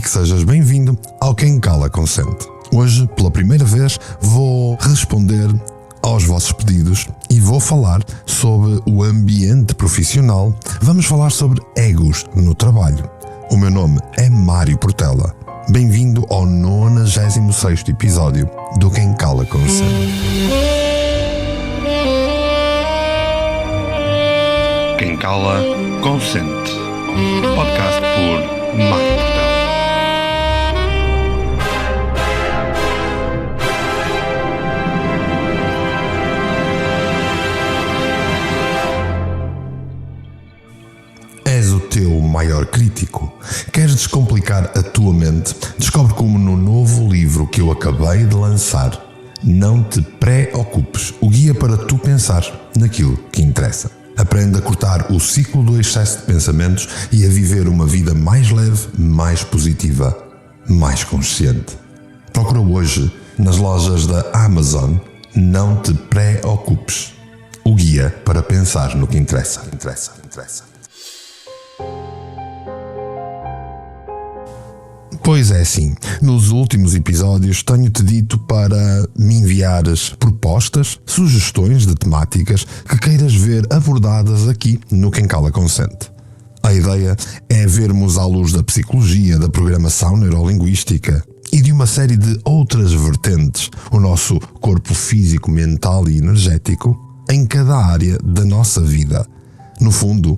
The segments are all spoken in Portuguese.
que sejas bem-vindo ao Quem Cala Consente. Hoje, pela primeira vez, vou responder aos vossos pedidos e vou falar sobre o ambiente profissional. Vamos falar sobre egos no trabalho. O meu nome é Mário Portela. Bem-vindo ao 96º episódio do Quem Cala Consente. Quem Cala Consente. Podcast por Mário Portela. És o teu maior crítico? Queres descomplicar a tua mente? Descobre como no novo livro que eu acabei de lançar, Não Te Preocupes, o guia para tu pensar naquilo que interessa. Aprende a cortar o ciclo do excesso de pensamentos e a viver uma vida mais leve, mais positiva, mais consciente. Procura hoje nas lojas da Amazon Não Te Preocupes, o guia para pensar no que interessa. Pois é assim, nos últimos episódios tenho-te dito para me enviares propostas, sugestões de temáticas que queiras ver abordadas aqui no Quem Cala Consente. A ideia é vermos à luz da psicologia, da programação neurolinguística e de uma série de outras vertentes o nosso corpo físico, mental e energético em cada área da nossa vida. No fundo,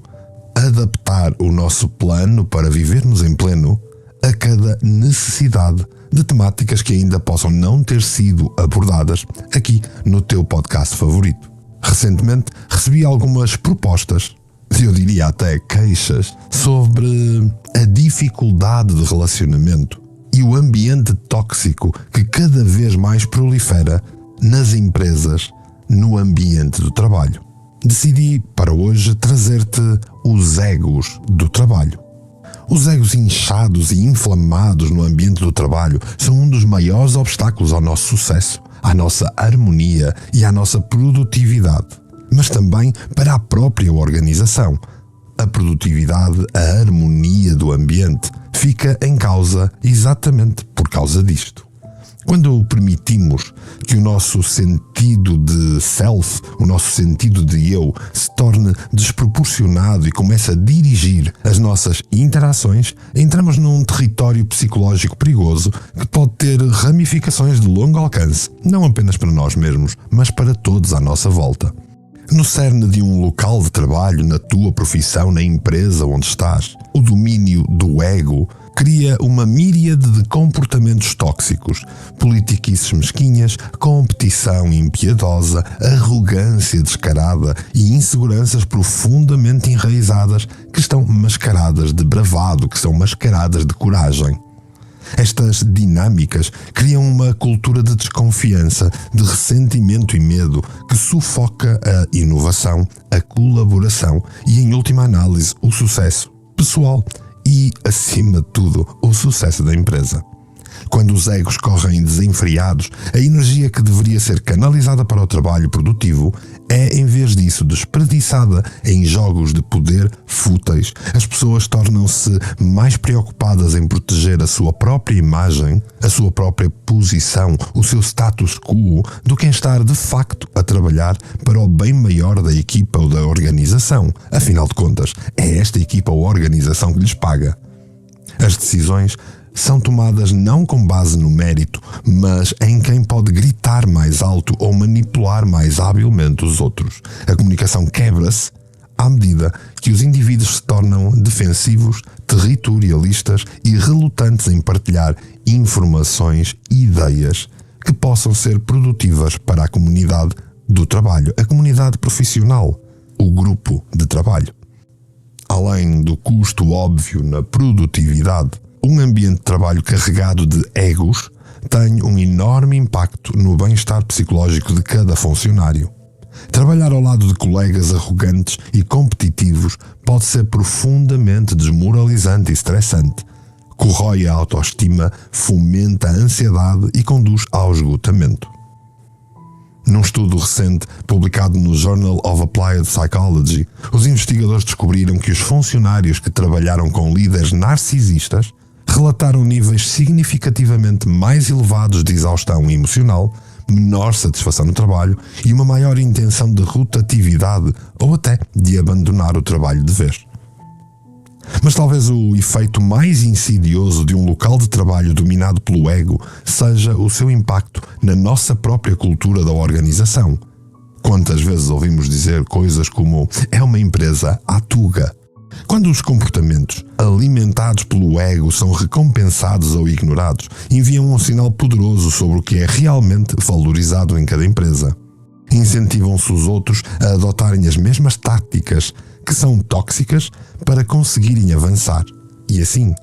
adaptar o nosso plano para vivermos em pleno a cada necessidade de temáticas que ainda possam não ter sido abordadas aqui no teu podcast favorito. Recentemente recebi algumas propostas, eu diria até queixas, sobre a dificuldade de relacionamento e o ambiente tóxico que cada vez mais prolifera nas empresas, no ambiente do trabalho. Decidi para hoje trazer-te os egos do trabalho. Os egos inchados e inflamados no ambiente do trabalho são um dos maiores obstáculos ao nosso sucesso, à nossa harmonia e à nossa produtividade, mas também para a própria organização. A produtividade, a harmonia do ambiente fica em causa exatamente por causa disto. Quando permitimos que o nosso sentido de self, o nosso sentido de eu, se torne desproporcionado e comece a dirigir as nossas interações, entramos num território psicológico perigoso que pode ter ramificações de longo alcance, não apenas para nós mesmos, mas para todos à nossa volta. No cerne de um local de trabalho, na tua profissão, na empresa onde estás, o domínio do ego cria uma míriade de comportamentos tóxicos, politiquices mesquinhas, competição impiedosa, arrogância descarada e inseguranças profundamente enraizadas que estão mascaradas de bravado, que são mascaradas de coragem. Estas dinâmicas criam uma cultura de desconfiança, de ressentimento e medo que sufoca a inovação, a colaboração e, em última análise, o sucesso pessoal e, acima de tudo, o sucesso da empresa. Quando os egos correm desenfreados, a energia que deveria ser canalizada para o trabalho produtivo é, em vez disso, desperdiçada em jogos de poder fúteis. As pessoas tornam-se mais preocupadas em proteger a sua própria imagem, a sua própria posição, o seu status quo, do que em estar de facto a trabalhar para o bem maior da equipa ou da organização. Afinal de contas, é esta equipa ou organização que lhes paga. As decisões são tomadas não com base no mérito, mas em quem pode gritar mais alto ou manipular mais habilmente os outros. A comunicação quebra-se à medida que os indivíduos se tornam defensivos, territorialistas e relutantes em partilhar informações e ideias que possam ser produtivas para a comunidade do trabalho, a comunidade profissional, o grupo de trabalho. Além do custo óbvio na produtividade, um ambiente de trabalho carregado de egos tem um enorme impacto no bem-estar psicológico de cada funcionário. Trabalhar ao lado de colegas arrogantes e competitivos pode ser profundamente desmoralizante e estressante. Corrói a autoestima, fomenta a ansiedade e conduz ao esgotamento. Num estudo recente publicado no Journal of Applied Psychology, os investigadores descobriram que os funcionários que trabalharam com líderes narcisistas relataram níveis significativamente mais elevados de exaustão emocional, menor satisfação no trabalho e uma maior intenção de rotatividade ou até de abandonar o trabalho de vez. Mas talvez o efeito mais insidioso de um local de trabalho dominado pelo ego seja o seu impacto na nossa própria cultura da organização. Quantas vezes ouvimos dizer coisas como "é uma empresa à tuga", quando os comportamentos alimentados pelo ego são recompensados ou ignorados, enviam um sinal poderoso sobre o que é realmente valorizado em cada empresa. Incentivam-se os outros a adotarem as mesmas táticas que são tóxicas para conseguirem avançar. E assim,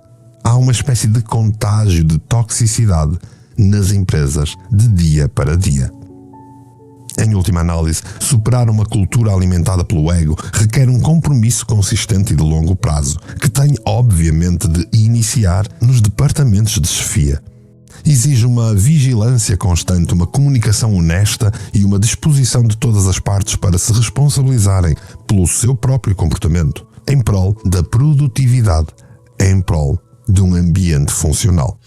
há uma espécie de contágio de toxicidade nas empresas de dia para dia. Em última análise, superar uma cultura alimentada pelo ego requer um compromisso consistente e de longo prazo, que tem, obviamente, de iniciar nos departamentos de chefia. Exige uma vigilância constante, uma comunicação honesta e uma disposição de todas as partes para se responsabilizarem pelo seu próprio comportamento, em prol da produtividade, em prol de um ambiente funcional.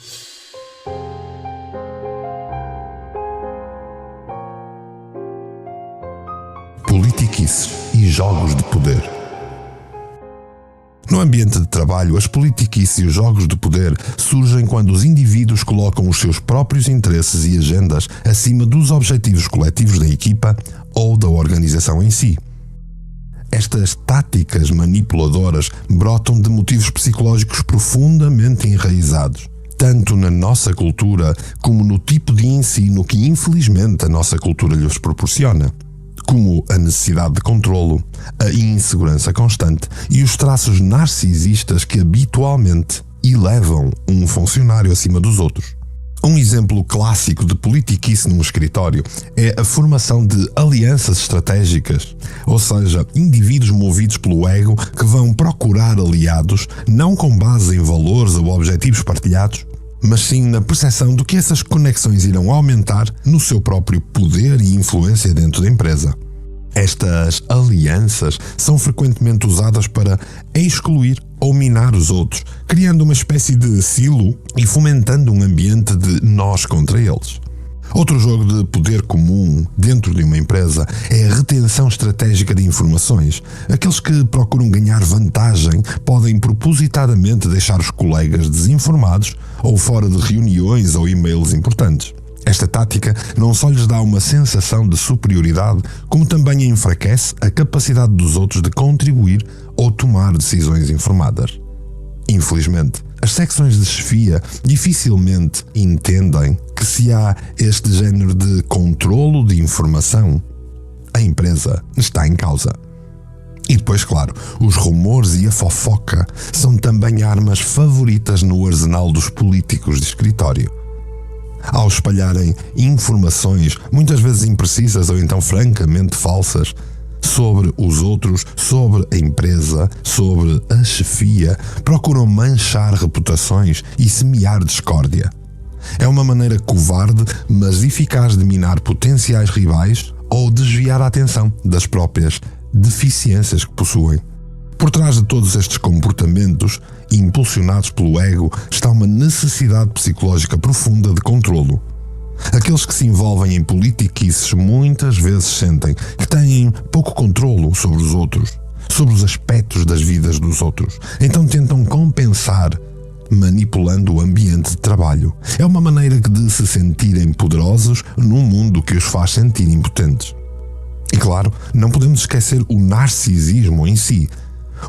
Politiquices e jogos de poder. No ambiente de trabalho, as politiquices e os jogos de poder surgem quando os indivíduos colocam os seus próprios interesses e agendas acima dos objetivos coletivos da equipa ou da organização em si. Estas táticas manipuladoras brotam de motivos psicológicos profundamente enraizados, tanto na nossa cultura como no tipo de ensino que infelizmente a nossa cultura lhes proporciona, como a necessidade de controlo, a insegurança constante e os traços narcisistas que habitualmente elevam um funcionário acima dos outros. Um exemplo clássico de politiquice num escritório é a formação de alianças estratégicas, ou seja, indivíduos movidos pelo ego que vão procurar aliados não com base em valores ou objetivos partilhados, mas sim na percepção de que essas conexões irão aumentar no seu próprio poder e influência dentro da empresa. Estas alianças são frequentemente usadas para excluir ou minar os outros, criando uma espécie de silo e fomentando um ambiente de nós contra eles. Outro jogo de poder comum dentro de uma empresa é a retenção estratégica de informações. Aqueles que procuram ganhar vantagem podem propositadamente deixar os colegas desinformados ou fora de reuniões ou e-mails importantes. Esta tática não só lhes dá uma sensação de superioridade, como também enfraquece a capacidade dos outros de contribuir ou tomar decisões informadas. Infelizmente, as secções de chefia dificilmente entendem que se há este género de controlo de informação, a empresa está em causa. E depois, claro, os rumores e a fofoca são também armas favoritas no arsenal dos políticos de escritório. Ao espalharem informações, muitas vezes imprecisas ou então francamente falsas, sobre os outros, sobre a empresa, sobre a chefia, procuram manchar reputações e semear discórdia. É uma maneira covarde, mas eficaz de minar potenciais rivais ou desviar a atenção das próprias deficiências que possuem. Por trás de todos estes comportamentos, impulsionados pelo ego, está uma necessidade psicológica profunda de controlo. Aqueles que se envolvem em politiquices muitas vezes sentem que têm pouco controlo sobre os outros, sobre os aspectos das vidas dos outros. Então tentam compensar, manipulando o ambiente de trabalho. É uma maneira de se sentirem poderosos num mundo que os faz sentir impotentes. E claro, não podemos esquecer o narcisismo em si.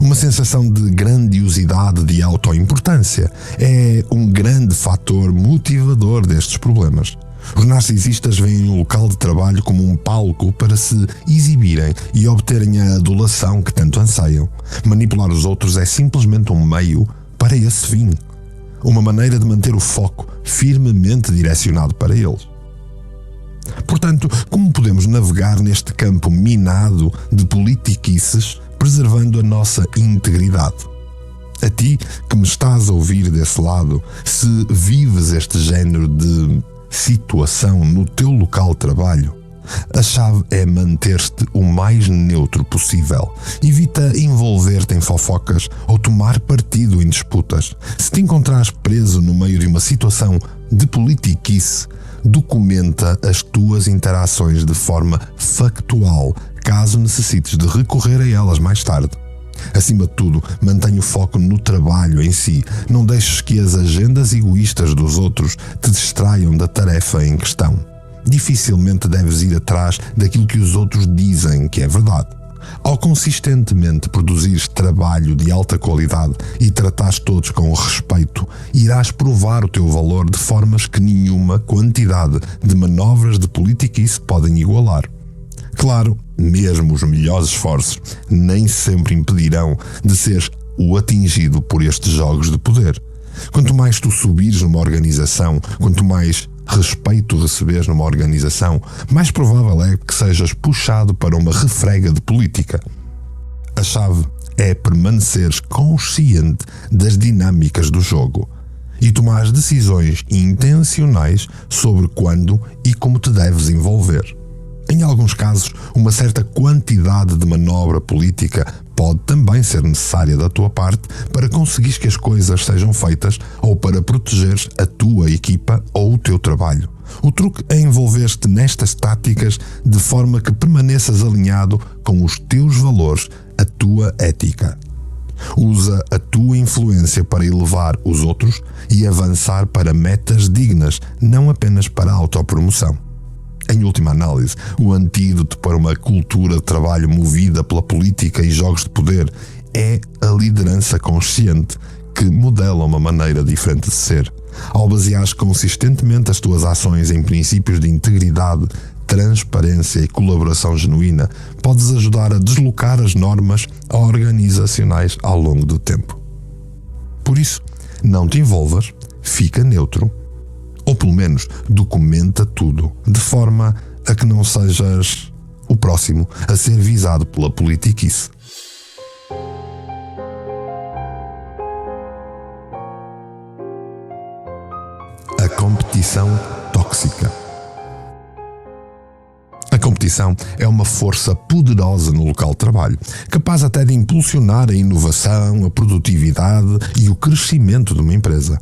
Uma sensação de grandiosidade, de autoimportância, é um grande fator motivador destes problemas. Os narcisistas veem o local de trabalho como um palco para se exibirem e obterem a adulação que tanto anseiam. Manipular os outros é simplesmente um meio para esse fim. Uma maneira de manter o foco firmemente direcionado para eles. Portanto, como podemos navegar neste campo minado de politiquices, preservando a nossa integridade? A ti que me estás a ouvir desse lado, se vives este género de situação no teu local de trabalho, A chave é manter-te o mais neutro possível. Evita envolver-te em fofocas ou tomar partido em disputas. Se te encontrares preso no meio de uma situação de politiquice, documenta as tuas interações de forma factual, caso necessites de recorrer a elas mais tarde. Acima de tudo, mantenha o foco no trabalho em si. Não deixes que as agendas egoístas dos outros te distraiam da tarefa em questão. Dificilmente deves ir atrás daquilo que os outros dizem que é verdade. Ao consistentemente produzires trabalho de alta qualidade e tratares todos com respeito, irás provar o teu valor de formas que nenhuma quantidade de manobras de politiquice podem igualar. Claro, mesmo os melhores esforços nem sempre impedirão de seres o atingido por estes jogos de poder. Quanto mais tu subires numa organização, quanto mais respeito receberes numa organização, mais provável é que sejas puxado para uma refrega de política. A chave é permaneceres consciente das dinâmicas do jogo e tomar decisões intencionais sobre quando e como te deves envolver. Em alguns casos, uma certa quantidade de manobra política pode também ser necessária da tua parte para conseguires que as coisas sejam feitas ou para protegeres a tua equipa ou o teu trabalho. O truque é envolver-te nestas táticas de forma que permaneças alinhado com os teus valores, a tua ética. Usa a tua influência para elevar os outros e avançar para metas dignas, não apenas para a autopromoção. Em última análise, o antídoto para uma cultura de trabalho movida pela política e jogos de poder é a liderança consciente que modela uma maneira diferente de ser. Ao baseares consistentemente as tuas ações em princípios de integridade, transparência e colaboração genuína, podes ajudar a deslocar as normas organizacionais ao longo do tempo. Por isso, não te envolvas, fica neutro, ou pelo menos documenta tudo, de forma a que não sejas o próximo a ser visado pela politiquice. A competição tóxica. A competição é uma força poderosa no local de trabalho, capaz até de impulsionar a inovação, a produtividade e o crescimento de uma empresa.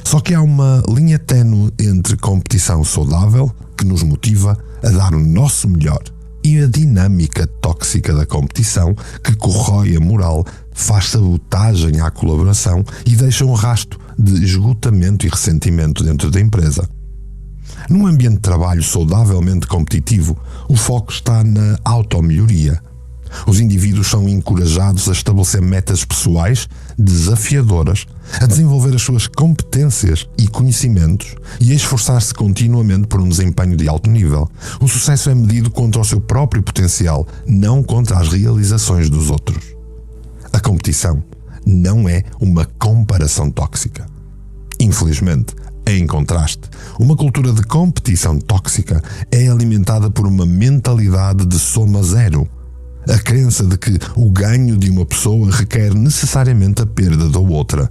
Só que há uma linha ténue entre competição saudável, que nos motiva a dar o nosso melhor, e a dinâmica tóxica da competição, que corrói a moral, faz sabotagem à colaboração e deixa um rastro de esgotamento e ressentimento dentro da empresa. Num ambiente de trabalho saudavelmente competitivo, o foco está na automelhoria. Os indivíduos são encorajados a estabelecer metas pessoais desafiadoras, a desenvolver as suas competências e conhecimentos e a esforçar-se continuamente por um desempenho de alto nível. O sucesso é medido contra o seu próprio potencial, não contra as realizações dos outros. A competição não é uma comparação tóxica. Infelizmente, em contraste, uma cultura de competição tóxica é alimentada por uma mentalidade de soma zero. A crença de que o ganho de uma pessoa requer necessariamente a perda da outra.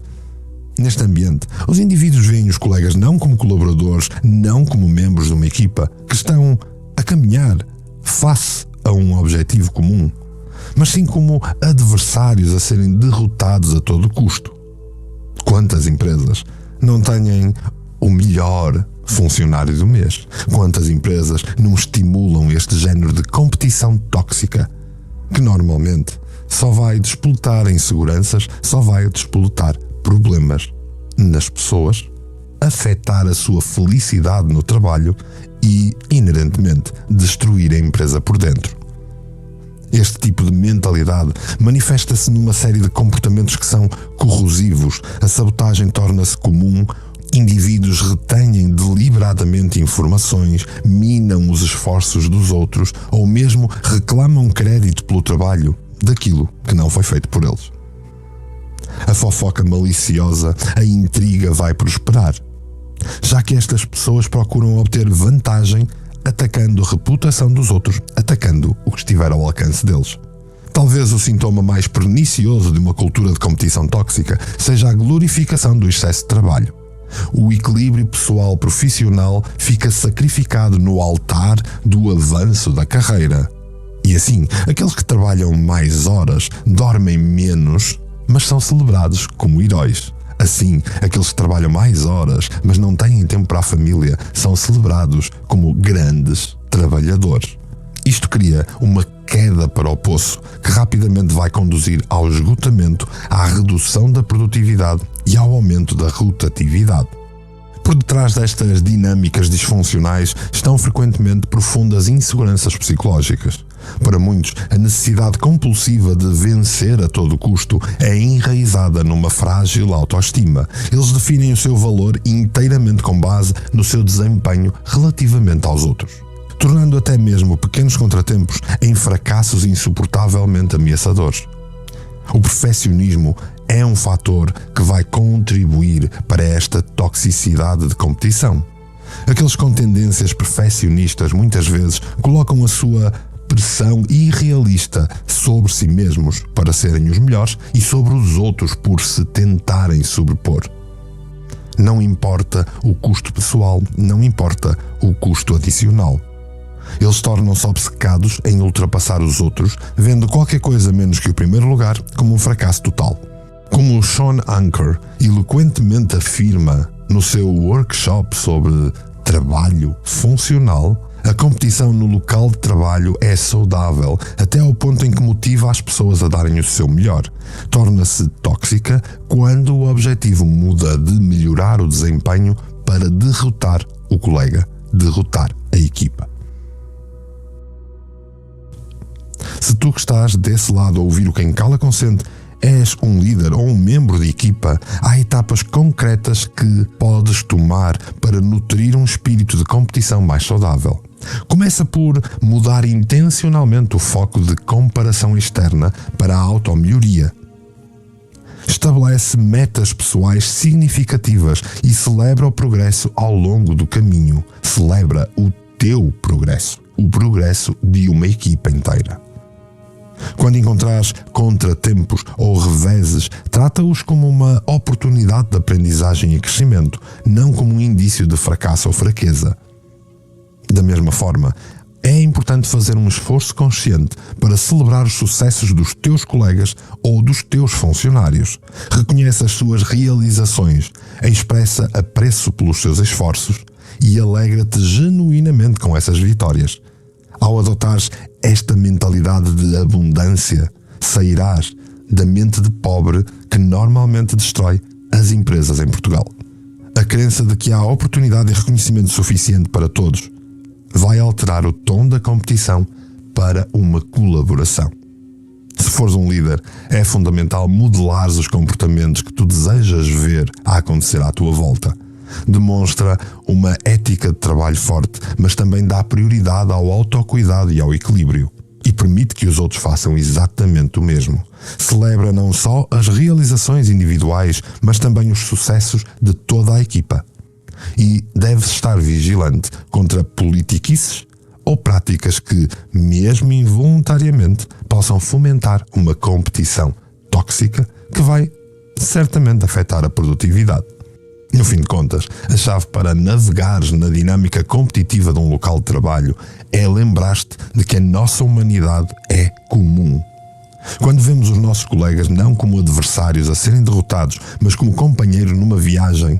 Neste ambiente, os indivíduos veem os colegas não como colaboradores, não como membros de uma equipa, que estão a caminhar face a um objetivo comum, mas sim como adversários a serem derrotados a todo custo. Quantas empresas não têm o melhor funcionário do mês? Quantas empresas não estimulam este género de competição tóxica, que normalmente só vai despoletar inseguranças, só vai despoletar problemas nas pessoas, afetar a sua felicidade no trabalho e, inerentemente, destruir a empresa por dentro. Este tipo de mentalidade manifesta-se numa série de comportamentos que são corrosivos. A sabotagem torna-se comum, indivíduos retêm deliberadamente informações, minam os esforços dos outros ou mesmo reclamam crédito pelo trabalho daquilo que não foi feito por eles. A fofoca maliciosa, a intriga vai prosperar, já que estas pessoas procuram obter vantagem atacando a reputação dos outros, atacando o que estiver ao alcance deles. Talvez o sintoma mais pernicioso de uma cultura de competição tóxica seja a glorificação do excesso de trabalho. O equilíbrio pessoal-profissional fica sacrificado no altar do avanço da carreira. E assim, aqueles que trabalham mais horas dormem menos, mas são celebrados como heróis. Assim, aqueles que trabalham mais horas, mas não têm tempo para a família, são celebrados como grandes trabalhadores. Isto cria uma queda para o poço, que rapidamente vai conduzir ao esgotamento, à redução da produtividade e ao aumento da rotatividade. Por detrás destas dinâmicas disfuncionais estão frequentemente profundas inseguranças psicológicas. Para muitos, a necessidade compulsiva de vencer a todo custo é enraizada numa frágil autoestima. Eles definem o seu valor inteiramente com base no seu desempenho relativamente aos outros, tornando até mesmo pequenos contratempos em fracassos insuportavelmente ameaçadores. O perfeccionismo é um fator que vai contribuir para esta toxicidade de competição. Aqueles com tendências perfeccionistas muitas vezes colocam a sua pressão irrealista sobre si mesmos para serem os melhores e sobre os outros por se tentarem sobrepor. Não importa o custo pessoal, não importa o custo adicional. Eles tornam-se obcecados em ultrapassar os outros, vendo qualquer coisa menos que o primeiro lugar como um fracasso total. Como o Sean Anker eloquentemente afirma no seu workshop sobre trabalho funcional, a competição no local de trabalho é saudável até ao ponto em que motiva as pessoas a darem o seu melhor. Torna-se tóxica quando o objetivo muda de melhorar o desempenho para derrotar o colega, derrotar a equipa. Se tu que estás desse lado a ouvir o Quem Cala Consente és um líder ou um membro de equipa, há etapas concretas que podes tomar para nutrir um espírito de competição mais saudável. Começa por mudar intencionalmente o foco de comparação externa para a automelhoria. Estabelece metas pessoais significativas e celebra o progresso ao longo do caminho. Celebra o teu progresso, o progresso de uma equipa inteira. Quando encontrares contratempos ou reveses, trata-os como uma oportunidade de aprendizagem e crescimento, não como um indício de fracasso ou fraqueza. Da mesma forma, é importante fazer um esforço consciente para celebrar os sucessos dos teus colegas ou dos teus funcionários. Reconhece as suas realizações, expressa apreço pelos seus esforços e alegra-te genuinamente com essas vitórias. Ao adotares esta mentalidade de abundância, sairás da mente de pobre que normalmente destrói as empresas em Portugal. A crença de que há oportunidade e reconhecimento suficiente para todos vai alterar o tom da competição para uma colaboração. Se fores um líder, é fundamental modelares os comportamentos que tu desejas ver a acontecer à tua volta. Demonstra uma ética de trabalho forte, mas também dá prioridade ao autocuidado e ao equilíbrio. E permite que os outros façam exatamente o mesmo. Celebra não só as realizações individuais, mas também os sucessos de toda a equipa. E deves estar vigilante contra politiquices ou práticas que, mesmo involuntariamente, possam fomentar uma competição tóxica que vai certamente afetar a produtividade. No fim de contas, a chave para navegares na dinâmica competitiva de um local de trabalho é lembrar-te de que a nossa humanidade é comum. Quando vemos os nossos colegas não como adversários a serem derrotados, mas como companheiros numa viagem,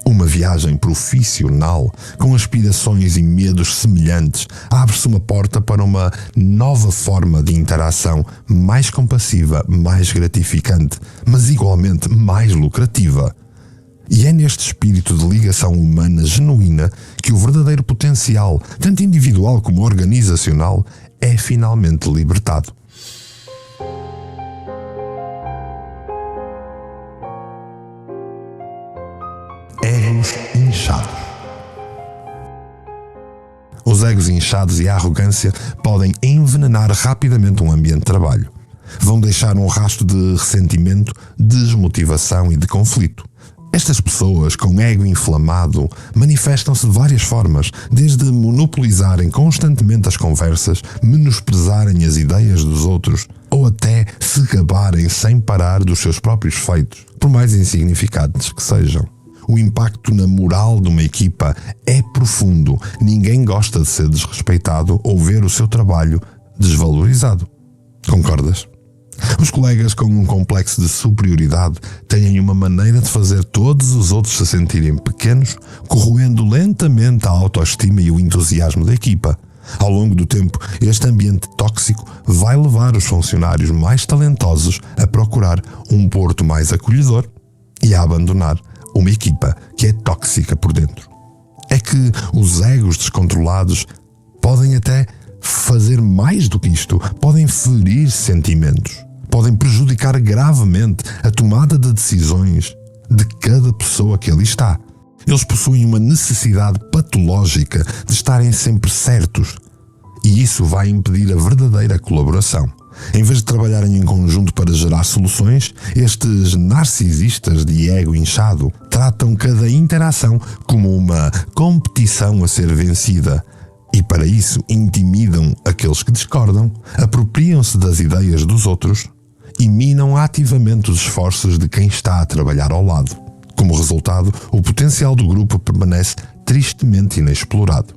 uma viagem profissional, com aspirações e medos semelhantes, abre-se uma porta para uma nova forma de interação mais compassiva, mais gratificante, mas igualmente mais lucrativa. E é neste espírito de ligação humana genuína que o verdadeiro potencial, tanto individual como organizacional, é finalmente libertado. Egos inchados. Os egos inchados e a arrogância podem envenenar rapidamente um ambiente de trabalho. Vão deixar um rastro de ressentimento, desmotivação e de conflito. Estas pessoas com ego inflamado manifestam-se de várias formas, desde monopolizarem constantemente as conversas, menosprezarem as ideias dos outros, ou até se gabarem sem parar dos seus próprios feitos, por mais insignificantes que sejam. o impacto na moral de uma equipa é profundo. Ninguém gosta de ser desrespeitado ou ver o seu trabalho desvalorizado. Concordas? Os colegas com um complexo de superioridade têm uma maneira de fazer todos os outros se sentirem pequenos, corroendo lentamente a autoestima e o entusiasmo da equipa. Ao longo do tempo, este ambiente tóxico vai levar os funcionários mais talentosos a procurar um porto mais acolhedor e a abandonar uma equipa que é tóxica por dentro. É que os egos descontrolados podem até fazer mais do que isto, podem ferir sentimentos, podem prejudicar gravemente a tomada de decisões de cada pessoa que ali está. Eles possuem uma necessidade patológica de estarem sempre certos, e isso vai impedir a verdadeira colaboração. Em vez de trabalharem em conjunto para gerar soluções, estes narcisistas de ego inchado tratam cada interação como uma competição a ser vencida, e para isso intimidam aqueles que discordam, apropriam-se das ideias dos outros e minam ativamente os esforços de quem está a trabalhar ao lado. Como resultado, o potencial do grupo permanece tristemente inexplorado.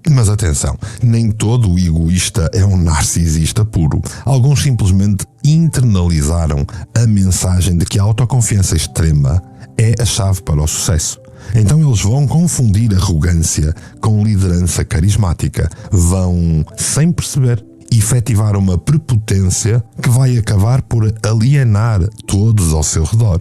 Mas atenção, nem todo o egoísta é um narcisista puro. Alguns simplesmente internalizaram a mensagem de que a autoconfiança extrema é a chave para o sucesso. Então eles vão confundir arrogância com liderança carismática. Vão, sem perceber, efetivar uma prepotência que vai acabar por alienar todos ao seu redor.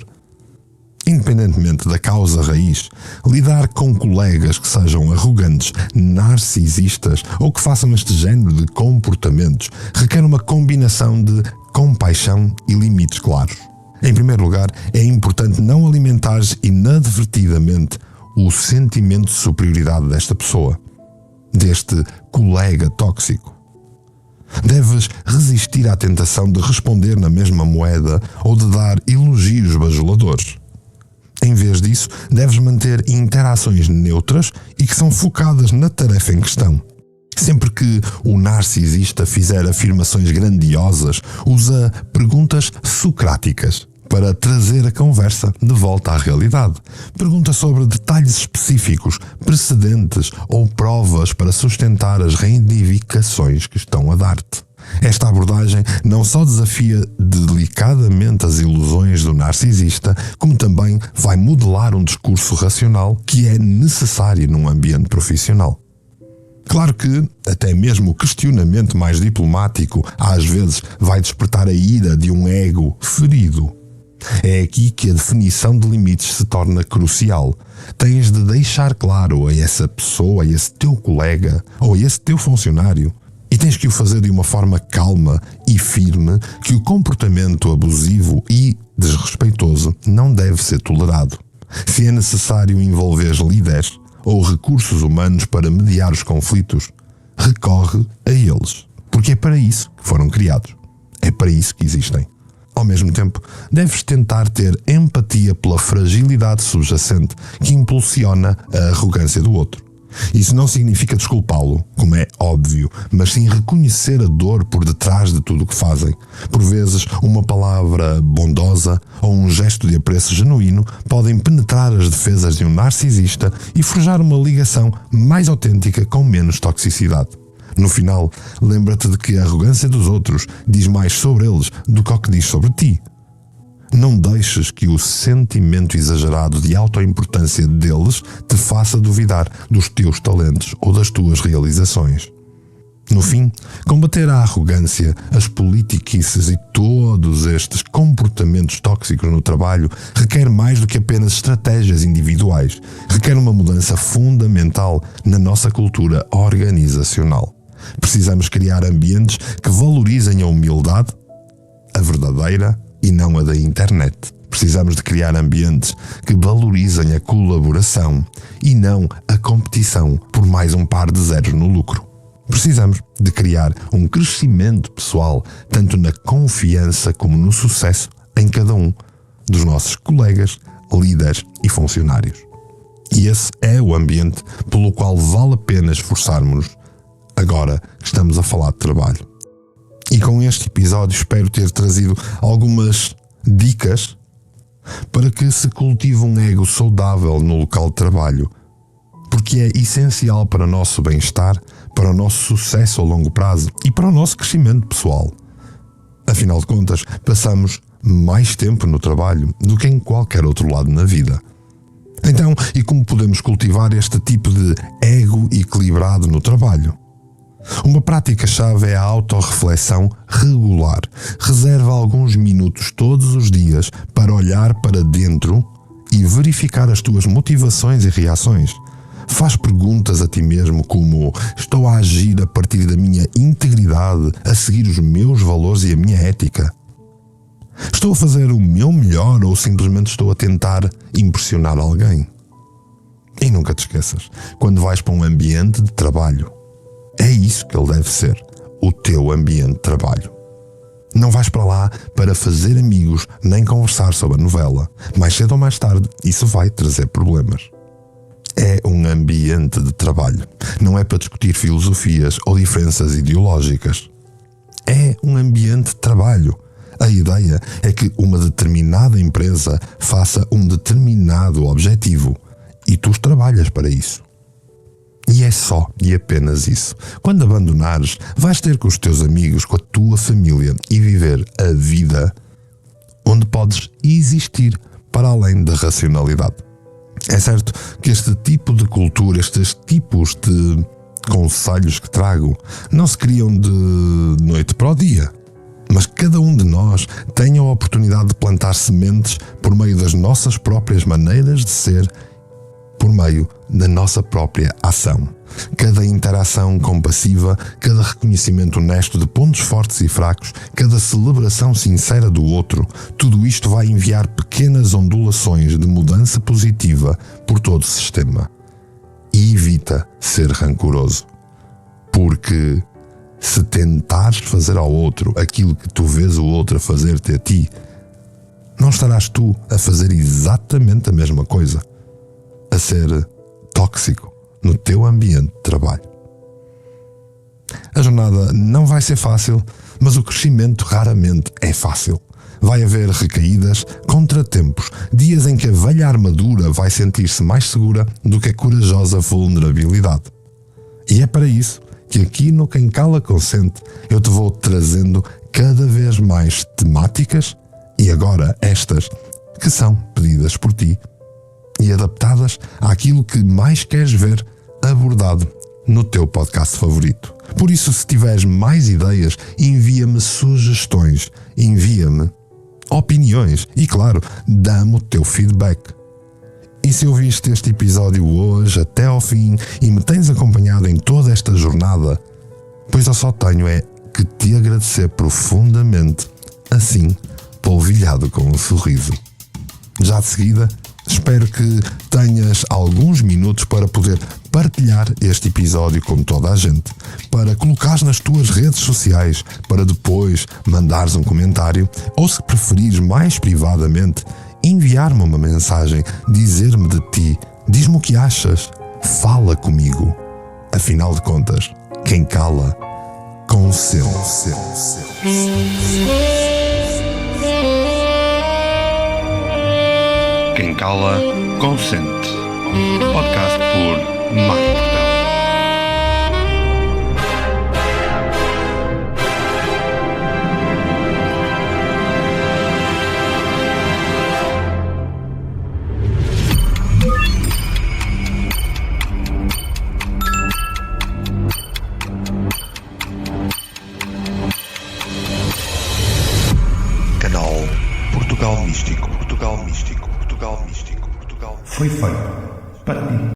Independentemente da causa raiz, lidar com colegas que sejam arrogantes, narcisistas ou que façam este género de comportamentos requer uma combinação de compaixão e limites claros. Em primeiro lugar, é importante não alimentar inadvertidamente o sentimento de superioridade desta pessoa, deste colega tóxico. Deves resistir à tentação de responder na mesma moeda ou de dar elogios bajuladores. Em vez disso, deves manter interações neutras e que são focadas na tarefa em questão. Sempre que o narcisista fizer afirmações grandiosas, usa perguntas socráticas para trazer a conversa de volta à realidade. Pergunta sobre detalhes específicos, precedentes ou provas para sustentar as reivindicações que estão a dar-te. Esta abordagem não só desafia delicadamente as ilusões do narcisista, como também vai modelar um discurso racional que é necessário num ambiente profissional. Claro que até mesmo o questionamento mais diplomático às vezes vai despertar a ira de um ego ferido. É aqui que a definição de limites se torna crucial. Tens de deixar claro a essa pessoa, a esse teu colega ou a esse teu funcionário, e tens que o fazer de uma forma calma e firme, que o comportamento abusivo e desrespeitoso não deve ser tolerado. Se é necessário envolver líderes ou recursos humanos para mediar os conflitos, recorre a eles, porque é para isso que foram criados. É para isso que existem. Ao mesmo tempo, deves tentar ter empatia pela fragilidade subjacente que impulsiona a arrogância do outro. Isso não significa desculpá-lo, como é óbvio, mas sim reconhecer a dor por detrás de tudo o que fazem. Por vezes, uma palavra bondosa ou um gesto de apreço genuíno podem penetrar as defesas de um narcisista e forjar uma ligação mais autêntica com menos toxicidade. No final, lembra-te de que a arrogância dos outros diz mais sobre eles do que o que diz sobre ti. Não deixes que o sentimento exagerado de autoimportância deles te faça duvidar dos teus talentos ou das tuas realizações. No fim, combater a arrogância, as politiquices e todos estes comportamentos tóxicos no trabalho requer mais do que apenas estratégias individuais. Requer uma mudança fundamental na nossa cultura organizacional. Precisamos criar ambientes que valorizem a humildade, a verdadeira e não a da internet. Precisamos de criar ambientes que valorizem a colaboração e não a competição por mais um par de zeros no lucro. Precisamos de criar um crescimento pessoal, tanto na confiança como no sucesso em cada um dos nossos colegas, líderes e funcionários. E esse é o ambiente pelo qual vale a pena esforçarmos-nos agora que estamos a falar de trabalho. E com este episódio espero ter trazido algumas dicas para que se cultive um ego saudável no local de trabalho, porque é essencial para o nosso bem-estar, para o nosso sucesso a longo prazo e para o nosso crescimento pessoal. Afinal de contas, passamos mais tempo no trabalho do que em qualquer outro lado na vida. Então, e como podemos cultivar este tipo de ego equilibrado no trabalho? Uma prática-chave é a autorreflexão regular. Reserva alguns minutos todos os dias para olhar para dentro e verificar as tuas motivações e reações. Faz perguntas a ti mesmo como: estou a agir a partir da minha integridade, a seguir os meus valores e a minha ética? Estou a fazer o meu melhor ou simplesmente estou a tentar impressionar alguém? E nunca te esqueças, quando vais para um ambiente de trabalho, é isso que ele deve ser, o teu ambiente de trabalho. Não vais para lá para fazer amigos nem conversar sobre a novela. Mais cedo ou mais tarde, isso vai trazer problemas. É um ambiente de trabalho. Não é para discutir filosofias ou diferenças ideológicas. É um ambiente de trabalho. A ideia é que uma determinada empresa faça um determinado objetivo e tu trabalhas para isso. E é só e apenas isso. Quando abandonares, vais ter com os teus amigos, com a tua família e viver a vida onde podes existir para além da racionalidade. É certo que este tipo de cultura, estes tipos de conselhos que trago, não se criam de noite para o dia. Mas cada um de nós tem a oportunidade de plantar sementes por meio das nossas próprias maneiras de ser, por meio da nossa própria ação. Cada interação compassiva, cada reconhecimento honesto de pontos fortes e fracos, cada celebração sincera do outro, tudo isto vai enviar pequenas ondulações de mudança positiva por todo o sistema. E evita ser rancoroso. Porque se tentares fazer ao outro aquilo que tu vês o outro a fazer-te a ti, não estarás tu a fazer exatamente a mesma coisa, a ser tóxico no teu ambiente de trabalho. A jornada não vai ser fácil, mas o crescimento raramente é fácil. Vai haver recaídas, contratempos, dias em que a velha armadura vai sentir-se mais segura do que a corajosa vulnerabilidade. E é para isso que aqui no Quem Cala Consente eu te vou trazendo cada vez mais temáticas, e agora estas que são pedidas por ti e adaptadas àquilo que mais queres ver abordado no teu podcast favorito. Por isso, se tiveres mais ideias, envia-me sugestões, envia-me opiniões e, claro, dá-me o teu feedback. E se ouviste este episódio hoje até ao fim e me tens acompanhado em toda esta jornada, pois eu só tenho é que te agradecer profundamente, assim, polvilhado com um sorriso. Já de seguida, espero que tenhas alguns minutos para poder partilhar este episódio com toda a gente, para colocares nas tuas redes sociais, para depois mandares um comentário ou, se preferires mais privadamente, enviar-me uma mensagem, dizer-me de ti, diz-me o que achas, fala comigo. Afinal de contas, quem cala, consente. Quem Cala Consente. Podcast por Marco Portela. Canal Portugal Místico. Foi feito para ti.